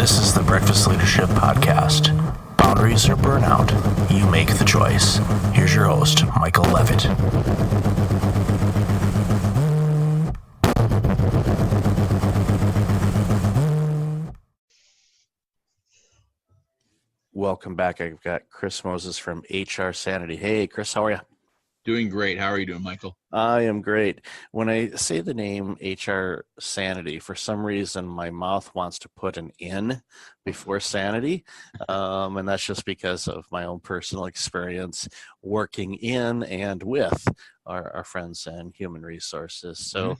This is the Breakfast Leadership Podcast. Boundaries or burnout, you make the choice. Here's your host, Michael Levitt. Welcome back. I've got Chris Moses from HR Sanity. Hey, Chris, how are you? Doing great. How are you doing, Michael? I am great. When I say the name HR Sanity, for some reason my mouth wants to put an N before sanity, and that's just because of my own personal experience working in and with our friends in human resources. So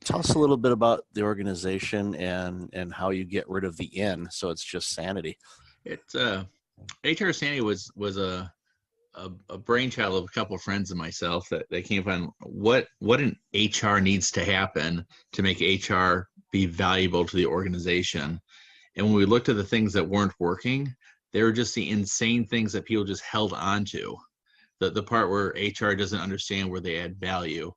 tell us a little bit about the organization and how you get rid of the N so it's just sanity. It's HR Sanity was a brainchild of a couple of friends and myself that they came upon what an HR needs to happen to make HR be valuable to the organization. And when we looked at the things that weren't working, they were just the insane things that people just held on to. The part where HR doesn't understand where they add value,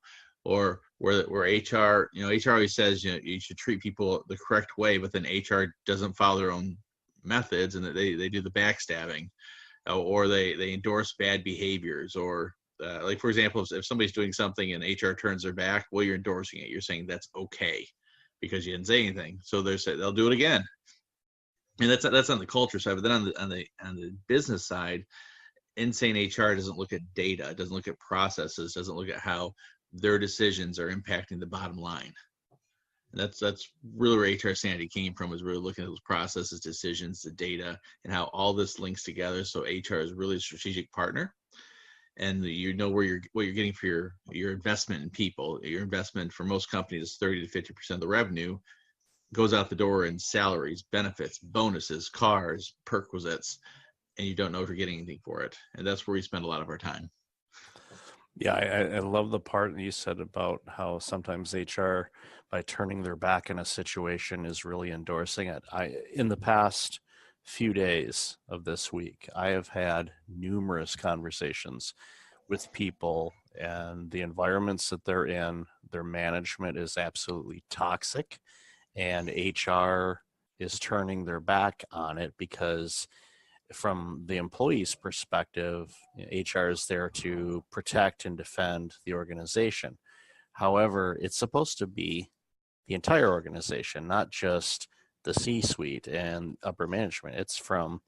or where HR, HR always says, you should treat people the correct way, but then HR doesn't follow their own methods and that they do the backstabbing. Or they endorse bad behaviors, or like, for example, if somebody's doing something and HR turns their back, well, you're endorsing it. You're saying that's okay because you didn't say anything. So they'll do it again. And that's on the culture side. But then on the business side, insane HR doesn't look at data, doesn't look at processes, doesn't look at how their decisions are impacting the bottom line. And that's really where HR Sanity came from, is really looking at those processes, decisions, the data, and how all this links together. So HR is really a strategic partner, and you know what you're getting for your investment in people. Your investment for most companies is 30 to 50% of the revenue goes out the door in salaries, benefits, bonuses, cars, perquisites, and you don't know if you're getting anything for it. And that's where we spend a lot of our time. Yeah, I love the part that you said about how sometimes HR, by turning their back in a situation, is really endorsing it. In the past few days of this week, I have had numerous conversations with people, and the environments that they're in, their management is absolutely toxic, and HR is turning their back on it because from the employee's perspective, HR is there to protect and defend the organization. However, it's supposed to be the entire organization, not just the C-suite and upper management. It's from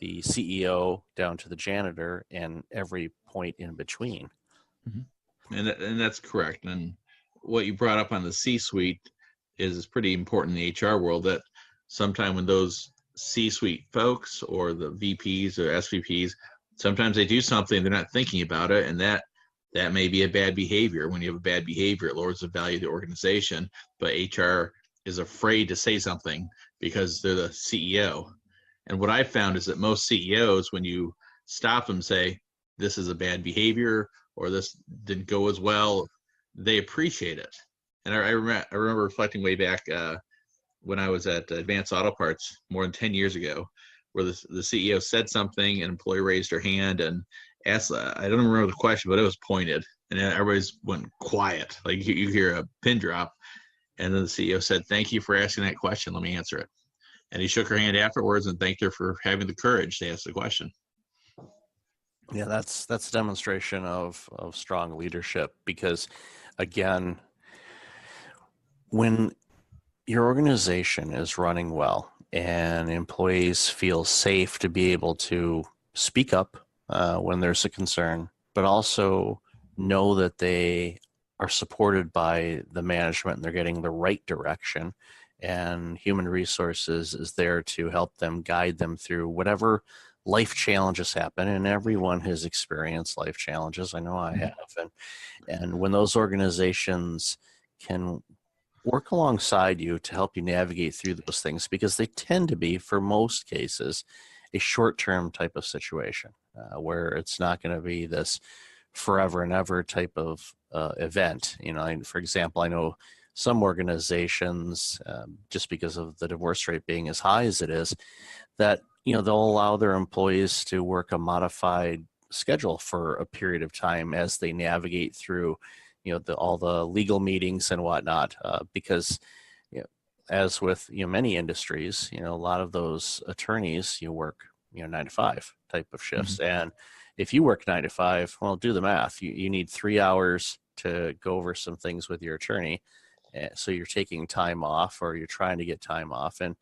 the CEO down to the janitor and every point in between. Mm-hmm. And that's correct. And what you brought up on the C-suite is pretty important in the HR world, that sometime when those C-suite folks or the VPs or SVPs, sometimes they do something, they're not thinking about it, and that may be a bad behavior. When you have a bad behavior, it lowers the value of the organization, but HR is afraid to say something because they're the CEO. And what I found is that most CEOs, when you stop them, say, this is a bad behavior, or this didn't go as well, they appreciate it. And I remember reflecting way back when I was at Advanced Auto Parts more than 10 years ago, where the CEO said something, an employee raised her hand and asked, I don't remember the question, but it was pointed, and everybody's went quiet. Like you hear a pin drop, and then the CEO said, thank you for asking that question. Let me answer it. And he shook her hand afterwards and thanked her for having the courage to ask the question. Yeah, that's a demonstration of strong leadership, because again, when your organization is running well and employees feel safe to be able to speak up when there's a concern, but also know that they are supported by the management and they're getting the right direction, and human resources is there to help them, guide them through whatever life challenges happen. And everyone has experienced life challenges. I know I have. And when those organizations can work alongside you to help you navigate through those things, because they tend to be, for most cases, a short-term type of situation where it's not going to be this forever and ever type of event. For example, I know some organizations, just because of the divorce rate being as high as it is, that they'll allow their employees to work a modified schedule for a period of time as they navigate through all the legal meetings and whatnot, because as with many industries, a lot of those attorneys, work 9 to 5 type of shifts, and if you work 9 to 5, well, do the math. You need 3 hours to go over some things with your attorney. So you're taking time off, or you're trying to get time off, and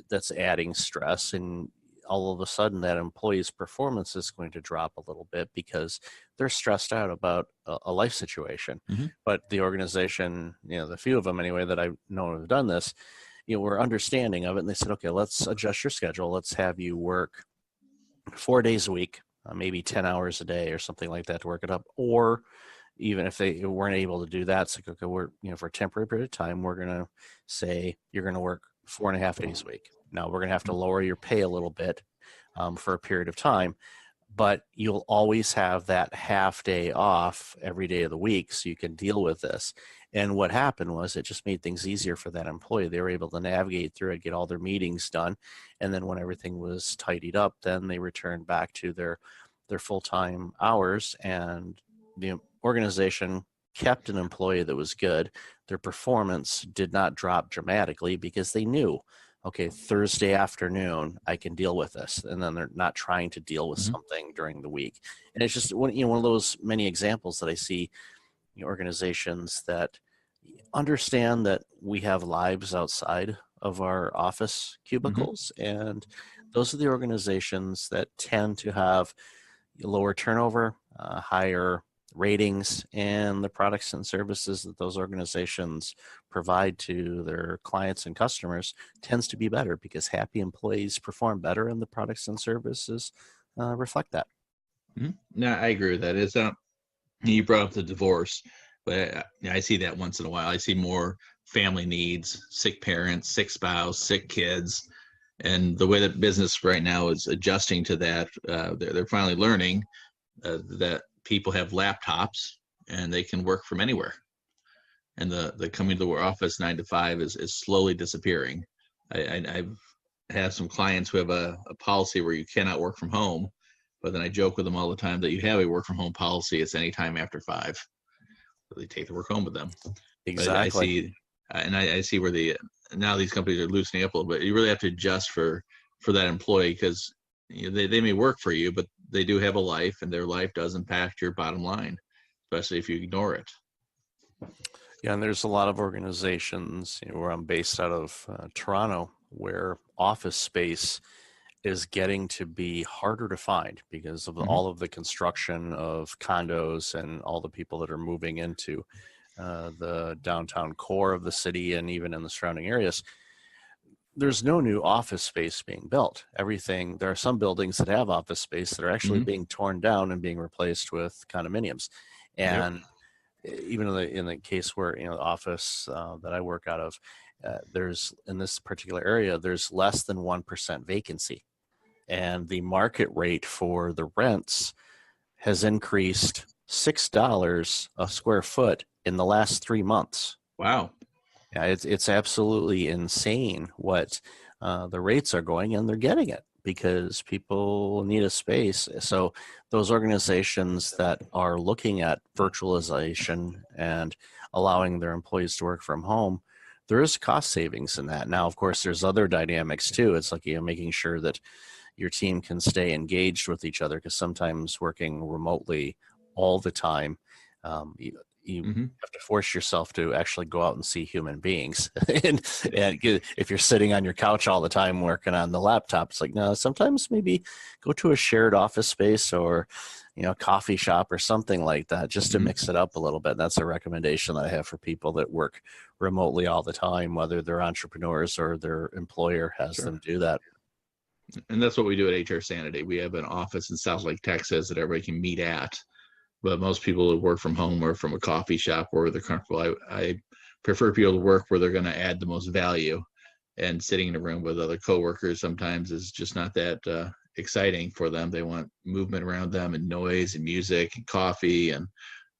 that's adding stress. And all of a sudden, that employee's performance is going to drop a little bit because they're stressed out about a life situation. But the organization, the few of them anyway that I know have done this, were understanding of it, and they said, okay, let's adjust your schedule. Let's have you work 4 days a week, maybe 10 hours a day or something like that to work it up. Or even if they weren't able to do that, it's like, okay, we're, for a temporary period of time, we're going to say you're going to work 4.5 days a week. Now we're going to have to lower your pay a little bit for a period of time, but you'll always have that half day off every day of the week so you can deal with this. And what happened was it just made things easier for that employee. They were able to navigate through it, get all their meetings done. And then when everything was tidied up, then they returned back to their full-time hours, and the organization kept an employee that was good. Their performance did not drop dramatically because they knew, okay, Thursday afternoon, I can deal with this. And then they're not trying to deal with something during the week. And it's just one of those many examples that I see organizations that understand that we have lives outside of our office cubicles. And those are the organizations that tend to have lower turnover, higher ratings, and the products and services that those organizations provide to their clients and customers tends to be better because happy employees perform better, and the products and services reflect that. No, I agree with that. It's you brought up the divorce, but I see that once in a while. I see more family needs, sick parents, sick spouse, sick kids, and the way that business right now is adjusting to that. They're finally learning that people have laptops and they can work from anywhere, and the coming to the office 9 to 5 is slowly disappearing. I've had some clients who have a policy where you cannot work from home, but then I joke with them all the time that you have a work from home policy. It's anytime after 5. So they take the work home with them. Exactly. But I see where now these companies are loosening up a little bit. You really have to adjust for that employee, because they may work for you, but they do have a life, and their life does impact your bottom line, especially if you ignore it. Yeah, and there's a lot of organizations where I'm based out of Toronto, where office space is getting to be harder to find because of all of the construction of condos and all the people that are moving into the downtown core of the city and even in the surrounding areas. There's no new office space being built. There are some buildings that have office space that are actually being torn down and being replaced with condominiums. And even in the case where, the office that I work out of, there's, in this particular area, there's less than 1% vacancy. And the market rate for the rents has increased $6 a square foot in the last 3 months. Wow. Yeah, it's absolutely insane what the rates are going, and they're getting it because people need a space. So those organizations that are looking at virtualization and allowing their employees to work from home, there is cost savings in that. Now, of course, there's other dynamics too. It's like, making sure that your team can stay engaged with each other, because sometimes working remotely all the time, you have to force yourself to actually go out and see human beings. and if you're sitting on your couch all the time working on the laptop, it's like, no, sometimes maybe go to a shared office space or, a coffee shop or something like that, just to mix it up a little bit. That's a recommendation that I have for people that work remotely all the time, whether they're entrepreneurs or their employer has them do that. And that's what we do at HR Sanity. We have an office in South Lake, Texas that everybody can meet at. But most people who work from home or from a coffee shop where they're comfortable. I prefer people to work where they're going to add the most value. And sitting in a room with other coworkers sometimes is just not that exciting for them. They want movement around them and noise and music and coffee, and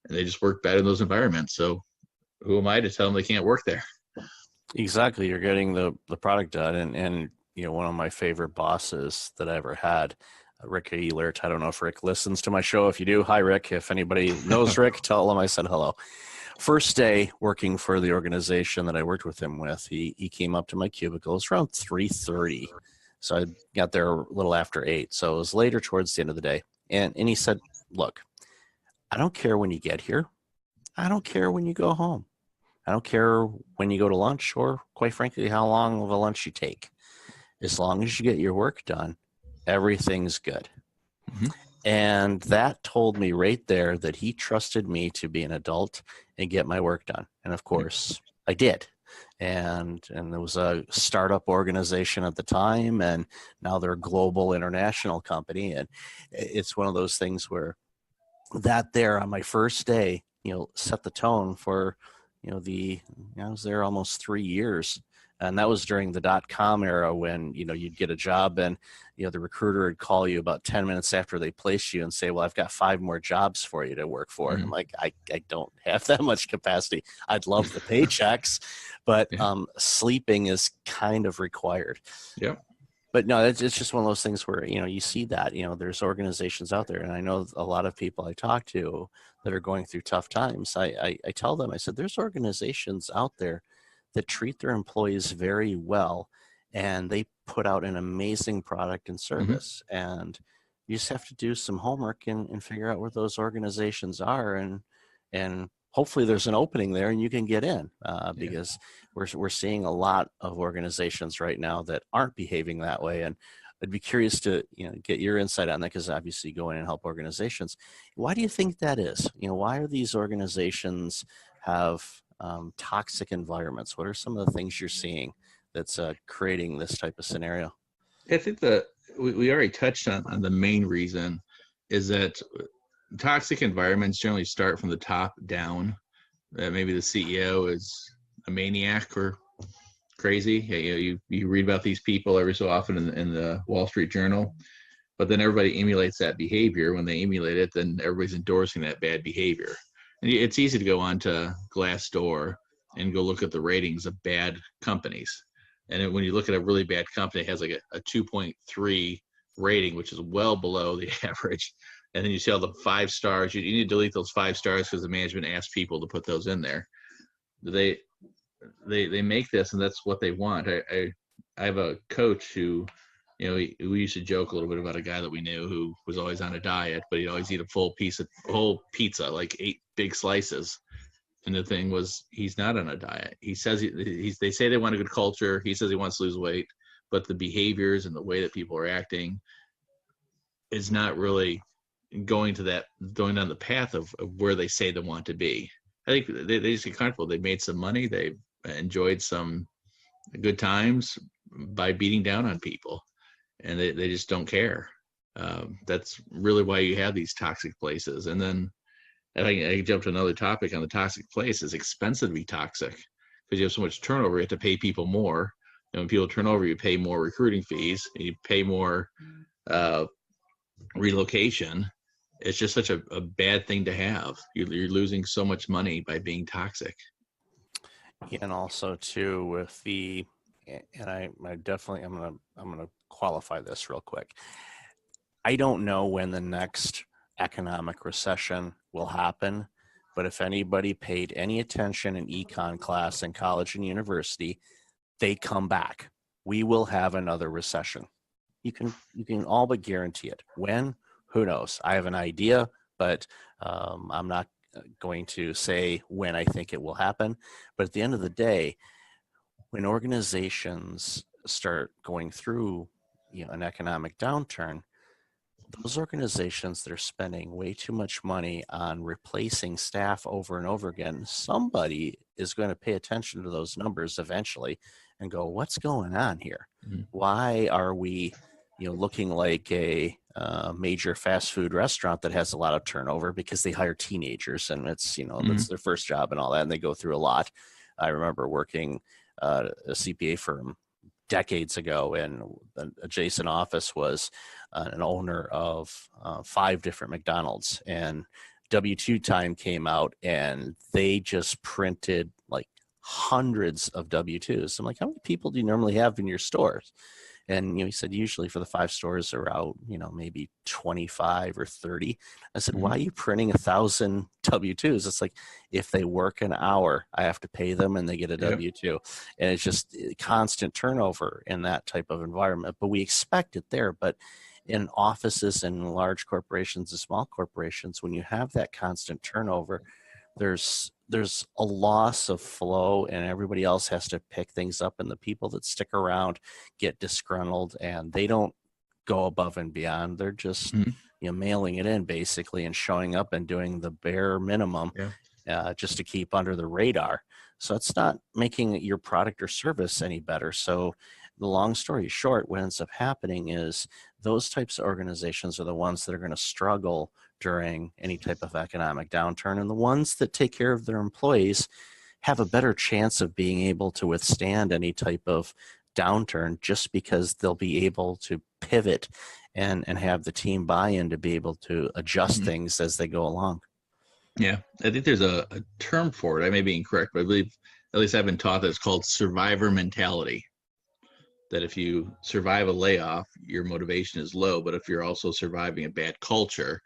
they just work better in those environments. So who am I to tell them they can't work there? Exactly. You're getting the product done. And one of my favorite bosses that I ever had, Rick Elert. I don't know if Rick listens to my show. If you do, hi, Rick. If anybody knows Rick, tell him I said hello. First day working for the organization that I worked with him with, he came up to my cubicle. It was around 3:30. So I got there a little after 8. So it was later towards the end of the day. And he said, look, I don't care when you get here. I don't care when you go home. I don't care when you go to lunch or, quite frankly, how long of a lunch you take. As long as you get your work done, everything's good. Mm-hmm. And that told me right there that he trusted me to be an adult and get my work done. And of course, I did. And there was a startup organization at the time, and now they're a global international company. And it's one of those things where that there on my first day, set the tone for, I was there almost 3 years. And that was during the .com era when, you'd get a job and, the recruiter would call you about 10 minutes after they placed you and say, well, I've got 5 more jobs for you to work for. Mm-hmm. I'm like, I don't have that much capacity. I'd love the paychecks, but sleeping is kind of required. Yeah. But no, it's just one of those things where, you see that, there's organizations out there. And I know a lot of people I talk to that are going through tough times. I tell them, I said, there's organizations out there that treat their employees very well, and they put out an amazing product and service. Mm-hmm. And you just have to do some homework and figure out where those organizations are, and hopefully there's an opening there and you can get in, because we're seeing a lot of organizations right now that aren't behaving that way. And I'd be curious to get your insight on that, because obviously you go in and help organizations. Why do you think that is? Why are these organizations have toxic environments? What are some of the things you're seeing that's creating this type of scenario? I think that we already touched on the main reason is that toxic environments generally start from the top down. Maybe the CEO is a maniac or crazy. You read about these people every so often in the Wall Street Journal, but then everybody emulates that behavior. When they emulate it, then everybody's endorsing that bad behavior. And it's easy to go on to Glassdoor and go look at the ratings of bad companies. And when you look at a really bad company, it has like a 2.3 rating, which is well below the average. And then you see all the 5 stars. You need to delete those 5 stars because the management asked people to put those in there. They make this, and that's what they want. I have a coach who, we used to joke a little bit about a guy that we knew who was always on a diet, but he'd always eat a whole pizza, like 8 big slices. And the thing was, he's not on a diet. He says they say they want a good culture. He says he wants to lose weight, but the behaviors and the way that people are acting is not really going down the path of where they say they want to be. I think they just get comfortable. They made some money. They enjoyed some good times by beating down on people, and they just don't care. That's really why you have these toxic places. And then I jump to another topic on the toxic place. It's expensive to be toxic because you have so much turnover. You have to pay people more. And when people turn over, you pay more recruiting fees, and you pay more relocation. It's just such a bad thing to have. You're losing so much money by being toxic. And also too with and I definitely, I'm gonna qualify this real quick. I don't know when the next economic recession will happen, but if anybody paid any attention in econ class in college and university, they come back. We will have another recession. You can all but guarantee it. When? Who knows? I have an idea, but I'm not going to say when I think it will happen. But at the end of the day, when organizations start going through an economic downturn, those organizations that are spending way too much money on replacing staff over and over again, somebody is going to pay attention to those numbers eventually and go, what's going on here? Mm-hmm. Why are we looking like a major fast food restaurant that has a lot of turnover? Because they hire teenagers, and it's that's their first job and all that, and they go through a lot. I remember working a CPA firm decades ago, and an adjacent office was an owner of 5 different McDonald's, and W-2 time came out, and they just printed like hundreds of W-2s. I'm like, how many people do you normally have in your stores? And he said usually for the 5 stores are out, maybe 25 or 30. I said, why are you printing 1,000 W-2s? It's like, if they work an hour, I have to pay them and they get a W-2. And it's just constant turnover in that type of environment. But we expect it there. But in offices and large corporations and small corporations, when you have that constant turnover, there's a loss of flow, and everybody else has to pick things up, and the people that stick around get disgruntled, and they don't go above and beyond. They're just mailing it in basically and showing up and doing the bare minimum just to keep under the radar. So it's not making your product or service any better. So the long story short, what ends up happening is those types of organizations are the ones that are going to struggle during any type of economic downturn, and the ones that take care of their employees have a better chance of being able to withstand any type of downturn, just because they'll be able to pivot and have the team buy-in to be able to adjust things as they go along. Yeah, I think there's a term for it. I may be incorrect, but I believe, at least I've been taught, that it's called survivor mentality. That if you survive a layoff, your motivation is low, but if you're also surviving a bad culture,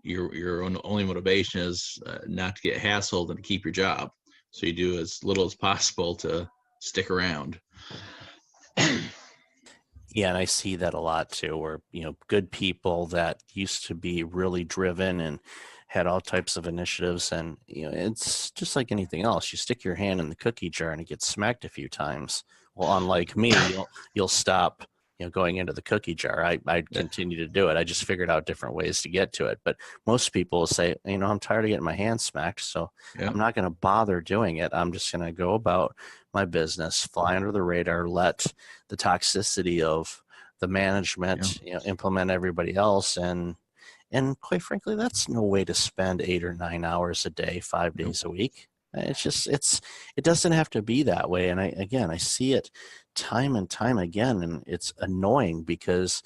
your only motivation is not to get hassled and to keep your job. So you do as little as possible to stick around. Yeah, and I see that a lot too, where, good people that used to be really driven and had all types of initiatives, and, it's just like anything else. You stick your hand in the cookie jar and it gets smacked a few times. Well, unlike me, you'll stop, going into the cookie jar. I continue to do it. I just figured out different ways to get to it. But most people will say, I'm tired of getting my hand smacked, so I'm not going to bother doing it. I'm just going to go about my business, fly under the radar, let the toxicity of the management, implement everybody else. And quite frankly, that's no way to spend 8 or 9 hours a day, 5 days a week. It doesn't have to be that way. And I see it time and time again, and it's annoying because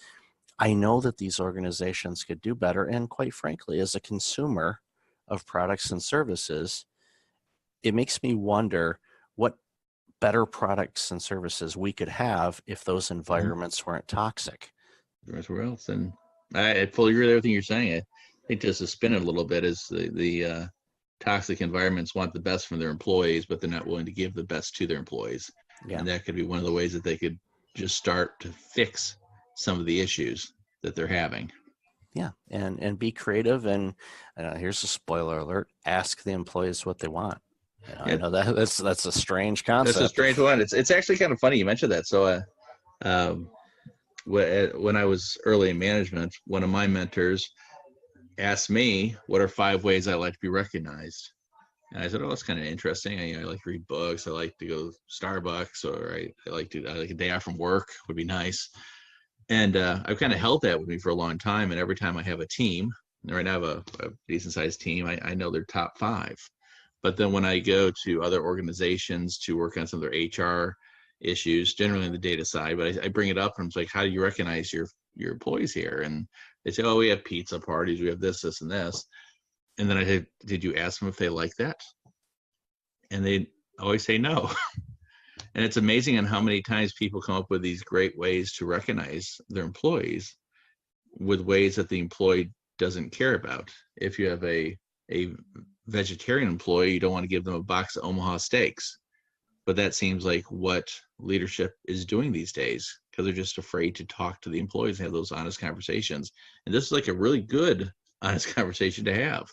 I know that these organizations could do better. And quite frankly, as a consumer of products and services, it makes me wonder what better products and services we could have if those environments weren't toxic. Everywhere else. And I fully agree with everything you're saying. I think just to spin it a little bit is the toxic environments want the best from their employees, but they're not willing to give the best to their employees. Yeah. And that could be one of the ways that they could just start to fix some of the issues that they're having. Yeah, and be creative. And here's a spoiler alert: ask the employees what they want. I know that's a strange concept. That's a strange one. It's actually kind of funny you mentioned that. So when I was early in management, one of my mentors asked me, what are 5 ways I like to be recognized? And I said, oh, that's kind of interesting. I like to read books. I like to go to Starbucks, or I like a day off from work would be nice. And I've kind of held that with me for a long time. And every time I have a team, and right now I have a decent sized team, I know their top 5. But then when I go to other organizations to work on some of their HR issues, generally on the data side, but I bring it up and I'm like, how do you recognize your employees here? And they say, oh, we have pizza parties, we have this, and this. And then I said, did you ask them if they like that? And they always say no. And it's amazing on how many times people come up with these great ways to recognize their employees with ways that the employee doesn't care about. If you have a vegetarian employee, you don't want to give them a box of Omaha steaks. But that seems like what leadership is doing these days, because they're just afraid to talk to the employees and have those honest conversations. And this is like a really good honest conversation to have.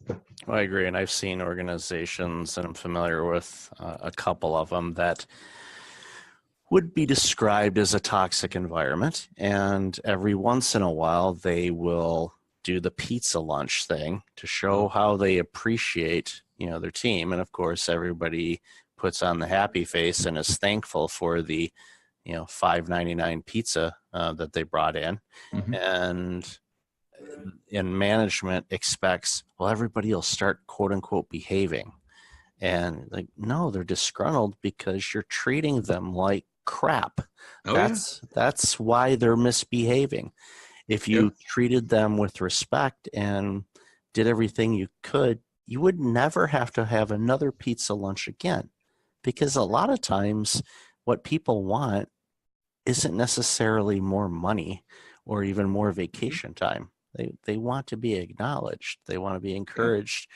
Well, I agree. And I've seen organizations, and I'm familiar with a couple of them, that would be described as a toxic environment. And every once in a while, they will do the pizza lunch thing to show how they appreciate, their team. And of course, everybody puts on the happy face and is thankful for the, $5.99 pizza that they brought in. And management expects, well, everybody will start quote unquote behaving. And like, no, they're disgruntled because you're treating them like crap. That's why they're misbehaving. If you treated them with respect and did everything you could you would never have to have another pizza lunch again, because a lot of times what people want isn't necessarily more money or even more vacation time. They want to be acknowledged. They want to be Yeah. encouraged.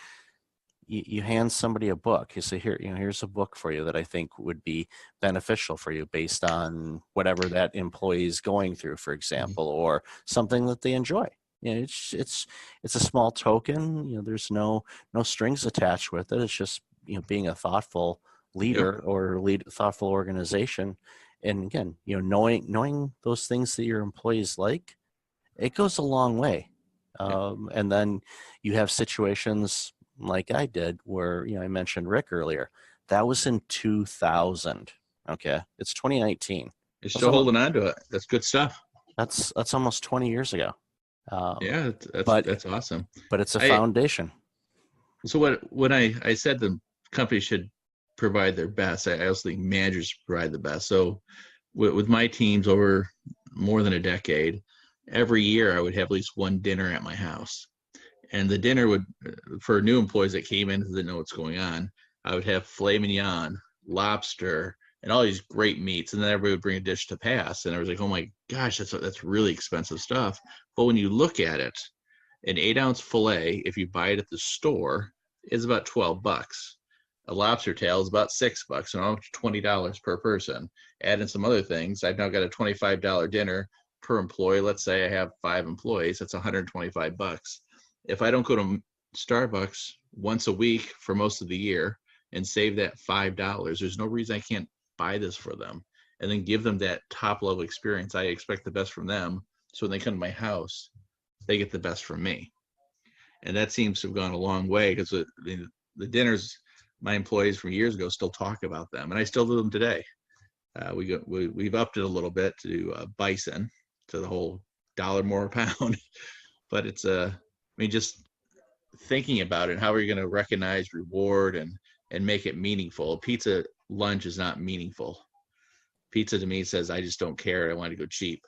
You hand somebody a book. You say, here, here's a book for you that I think would be beneficial for you based on whatever that employee is going through, for Mhm. example, or something that they enjoy. It's a small token. There's no strings attached with it. It's just being a thoughtful Yep. leader or lead thoughtful organization. And again, knowing those things that your employees like, it goes a long way. Yep. And then you have situations like I did where, I mentioned Rick earlier. That was in 2000. Okay. It's 2019. You're That's still almost, holding on to it. That's good stuff. that's almost 20 years ago. Um, Yeah, but, that's awesome. but it's a I foundation. so when I said the company should provide their best, I also think managers provide the best. So with my teams over more than a decade, every year I would have at least one dinner at my house. And the dinner would, for new employees that came in who didn't know what's going on, I would have filet mignon, lobster, and all these great meats. And then everybody would bring a dish to pass. And I was like, oh my gosh, that's really expensive stuff. But when you look at it, an 8-ounce filet, if you buy it at the store, is about $12. A lobster tail is about $6, and almost $20 per person. Add in some other things, I've now got a $25 dinner per employee. Let's say I have 5 employees, that's $125. If I don't go to Starbucks once a week for most of the year and save that $5, there's no reason I can't buy this for them and then give them that top level experience. I expect the best from them. So when they come to my house, they get the best from me. And that seems to have gone a long way because the dinners, my employees from years ago still talk about them, and I still do them today. We've upped it a little bit to bison, to the whole dollar more a pound, but it's just thinking about it. How are you going to recognize, reward, and make it meaningful? A pizza lunch is not meaningful. Pizza to me says I just don't care. I want to go cheap.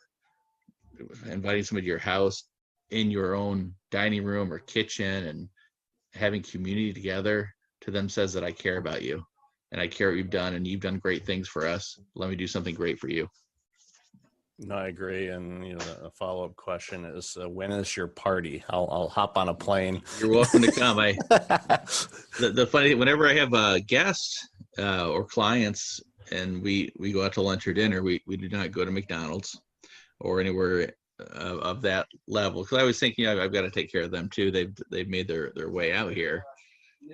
Inviting somebody to your house in your own dining room or kitchen and having community together to them says that I care about you and I care what you've done and you've done great things for us. Let me do something great for you. No, I agree. And a follow-up question is, when is your party? I'll hop on a plane. You're welcome to come. The funny, whenever I have guests or clients and we go out to lunch or dinner, we do not go to McDonald's or anywhere of that level, because I was thinking I've got to take care of them too. They've made their way out here.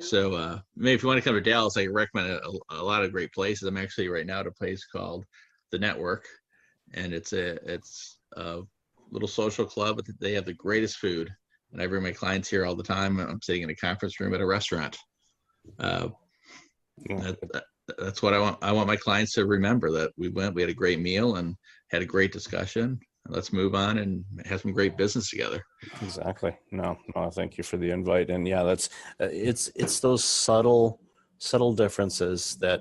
So maybe if you want to come to Dallas, I recommend a lot of great places. I'm actually right now at a place called The Network, and it's a little social club. They have the greatest food, and I bring my clients here all the time. I'm sitting in a conference room at a restaurant. Uh, that's what I want. I want my clients to remember that we had a great meal and had a great discussion. Let's move on and have some great business together. Exactly. No, thank you for the invite. And yeah, that's it's those subtle differences that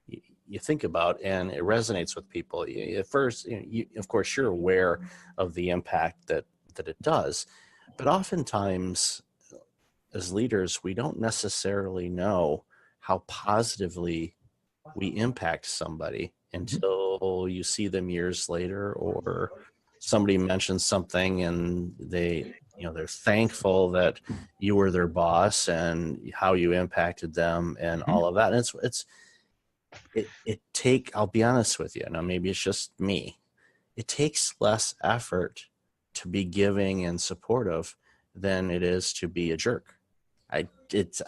you think about, and it resonates with people. At first, of course, you're aware of the impact that it does, but oftentimes as leaders, we don't necessarily know how positively we impact somebody until you see them years later, or somebody mentions something and they're thankful that you were their boss and how you impacted them and all of that. And I'll be honest with you. Now, maybe it's just me. It takes less effort to be giving and supportive than it is to be a jerk. It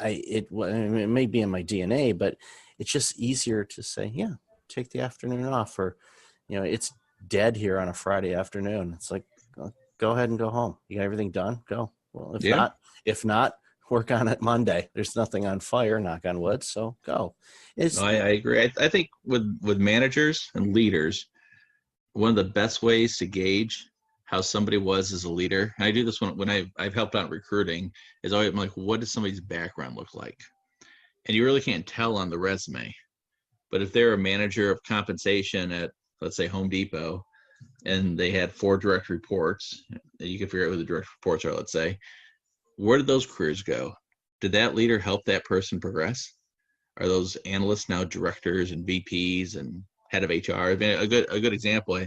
may be in my DNA, but it's just easier to say, yeah, take the afternoon off, or, it's dead here on a Friday afternoon. It's like, go ahead and go home. You got everything done? Go. Well, if not, work on it Monday. There's nothing on fire, knock on wood. So go. No, I agree. I think with managers and leaders, one of the best ways to gauge how somebody was as a leader, and I do this when I've helped out recruiting, is always I'm like, what does somebody's background look like? And you really can't tell on the resume. But if they're a manager of compensation at, let's say, Home Depot, and they had 4 direct reports, you can figure out who the direct reports are, let's say, where did those careers go? did that leader help that person progress? Are those analysts now directors and VPs and head of HR? I mean, a good example.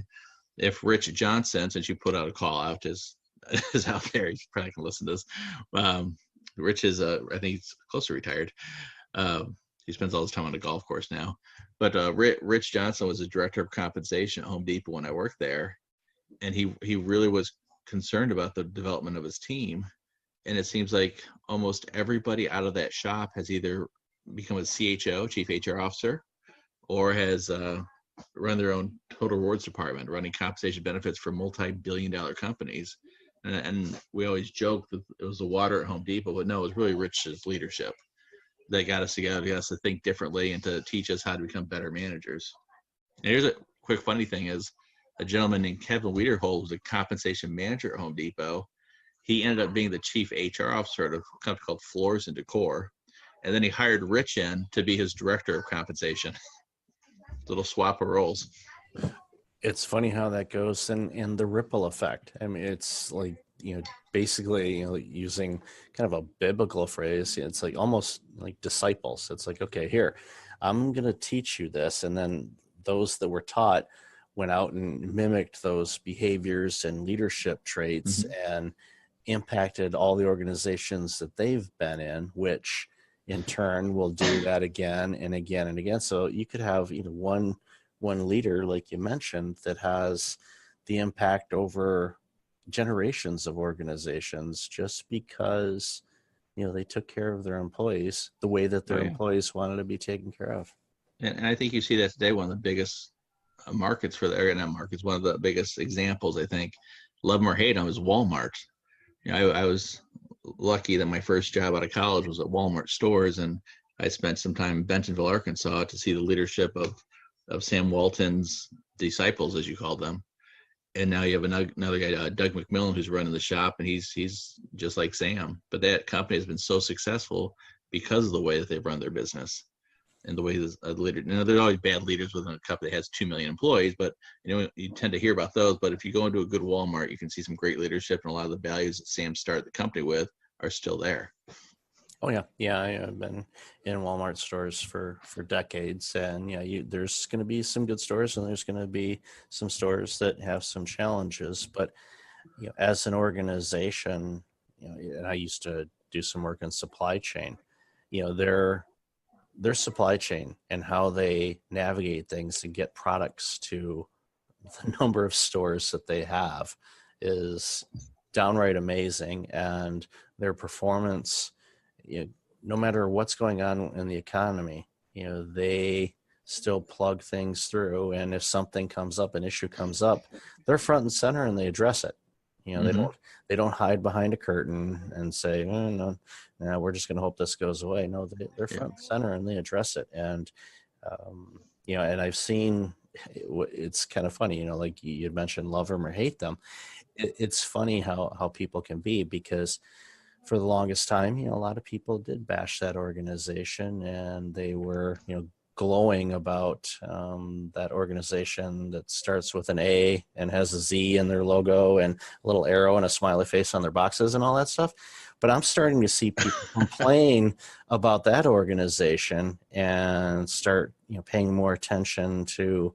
If Rich Johnson, since you put out a call out, is out there, you probably can listen to this. Rich is, I think he's close to retired. He spends all his time on the golf course now. But Rich Johnson was the director of compensation at Home Depot when I worked there, and he really was concerned about the development of his team. And it seems like almost everybody out of that shop has either become a CHO, chief HR officer, or has run their own total rewards department, running compensation benefits for multi-billion-dollar companies. And we always joke that it was the water at Home Depot, but no, it was really Rich's leadership that got us together, got us to think differently and to teach us how to become better managers. And here's a quick funny thing is a gentleman named Kevin Wiederhold was a compensation manager at Home Depot. He ended up being the chief HR officer at a company called Floors and Decor. And then he hired Rich in to be his director of compensation. Little swap of roles. It's funny how that goes, and the ripple effect. I mean, it's like, basically, using kind of a biblical phrase, it's like almost like disciples. It's like, okay, here, I'm going to teach you this. And then those that were taught went out and mimicked those behaviors and leadership traits and impacted all the organizations that they've been in, which in turn will do that again and again and again. So you could have, one leader, like you mentioned, that has the impact over generations of organizations just because, they took care of their employees the way that their employees wanted to be taken care of. And I think you see that today. One of the biggest markets for the area, not markets, one of the biggest examples, I think, love them or hate them, is Walmart. I was lucky that my first job out of college was at Walmart stores, and I spent some time in Bentonville, Arkansas, to see the leadership of Sam Walton's disciples, as you call them. And now you have another guy, Doug McMillan, who's running the shop, and he's just like Sam. But that company has been so successful because of the way that they've run their business and the way the leader. There's always bad leaders within a company that has 2 million employees, but you tend to hear about those. But if you go into a good Walmart, you can see some great leadership, and a lot of the values that Sam started the company with are still there. Oh yeah. I've been in Walmart stores for decades, and there's going to be some good stores, and there's going to be some stores that have some challenges. But as an organization, and I used to do some work in supply chain. Their supply chain and how they navigate things and get products to the number of stores that they have is downright amazing, and their performance, no matter what's going on in the economy, they still plug things through. And if something comes up, an issue comes up, they're front and center and they address it. They don't hide behind a curtain and say, no, we're just going to hope this goes away. No, they're front and center and they address it. And, and I've seen, it's kind of funny, like you had mentioned, love them or hate them. It's funny how people can be, because for the longest time, a lot of people did bash that organization, and they were, glowing about that organization that starts with an A and has a Z in their logo and a little arrow and a smiley face on their boxes and all that stuff. But I'm starting to see people complain about that organization and start, paying more attention to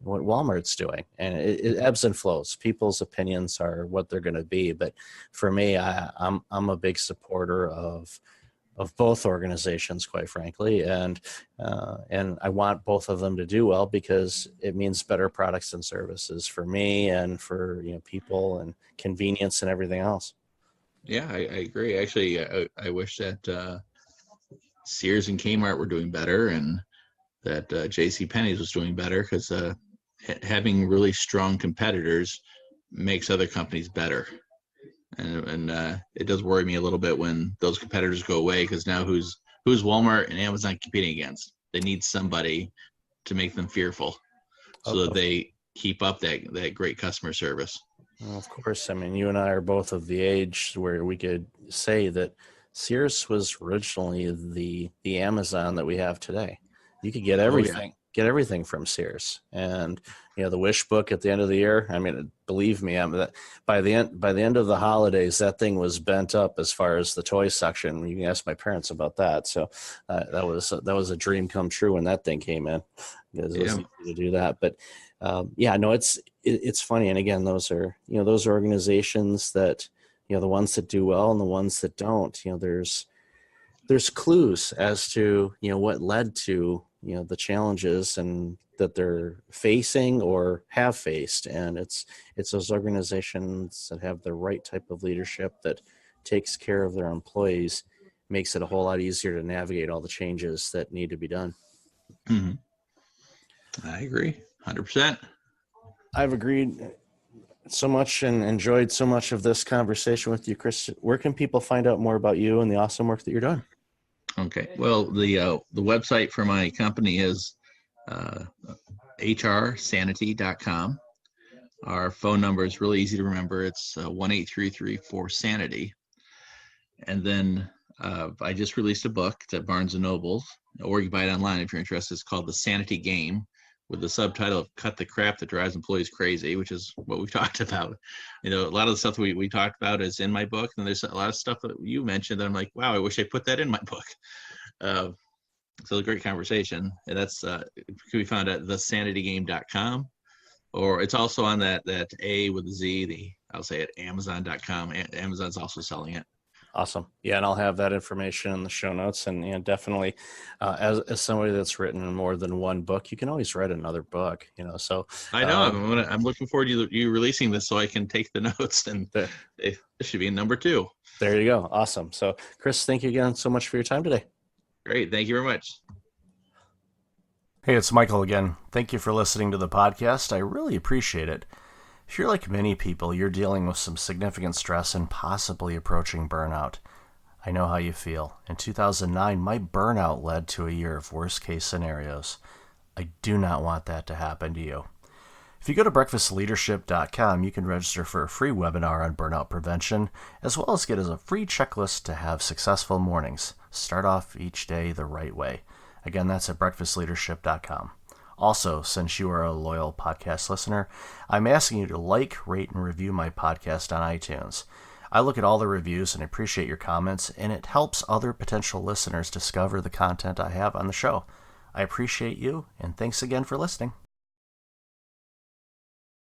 what Walmart's doing. And it ebbs and flows. People's opinions are what they're going to be. But for me, I'm a big supporter of both organizations, quite frankly, and I want both of them to do well, because it means better products and services for me and for people, and convenience and everything else. Yeah, I agree. Actually, I wish that Sears and Kmart were doing better, and that JCPenney's was doing better, because having really strong competitors makes other companies better. And it does worry me a little bit when those competitors go away, because now who's Walmart and Amazon competing against? They need somebody to make them fearful, so that they keep up that great customer service. Well, of course. I mean, you and I are both of the age where we could say that Sears was originally the Amazon that we have today. You could get everything get everything from Sears. And the wish book at the end of the year, I mean, believe me, by the end of the holidays, that thing was bent up as far as the toy section. You can ask my parents about that. So that was a dream come true when that thing came in, because it was easy to do that. But it's funny. And again, those are organizations that, the ones that do well and the ones that don't. There's clues as to what led to the challenges and that they're facing or have faced, and it's those organizations that have the right type of leadership that takes care of their employees, makes it a whole lot easier to navigate all the changes that need to be done. Mm-hmm. I agree 100%. I've agreed so much and enjoyed so much of this conversation with you, Chris. Where can people find out more about you and the awesome work that you're doing? Okay. Well, the website for my company is hrsanity.com. Our phone number is really easy to remember. It's 1-833-4SANITY. And then I just released a book at Barnes & Noble, or you can buy it online if you're interested. It's called The Sanity Game, with the subtitle of Cut the Crap That Drives Employees Crazy, which is what we've talked about. A lot of the stuff that we talked about is in my book, and there's a lot of stuff that you mentioned that I'm like, wow, I wish I put that in my book. So a great conversation, and that's can be found at thesanitygame.com, or it's also on that A with a Z, I'll say it, Amazon.com. Amazon's also selling it. Awesome. Yeah, and I'll have that information in the show notes. And definitely, as somebody that's written more than one book, you can always write another book. So I know I'm looking forward to you releasing this so I can take the notes, and it should be number 2. There you go. Awesome. So, Chris, thank you again so much for your time today. Great. Thank you very much. Hey, it's Michael again. Thank you for listening to the podcast. I really appreciate it. If you're like many people, you're dealing with some significant stress and possibly approaching burnout. I know how you feel. In 2009, my burnout led to a year of worst-case scenarios. I do not want that to happen to you. If you go to breakfastleadership.com, you can register for a free webinar on burnout prevention, as well as get a free checklist to have successful mornings. Start off each day the right way. Again, that's at breakfastleadership.com. Also, since you are a loyal podcast listener, I'm asking you to like, rate, and review my podcast on iTunes. I look at all the reviews and appreciate your comments, and it helps other potential listeners discover the content I have on the show. I appreciate you, and thanks again for listening.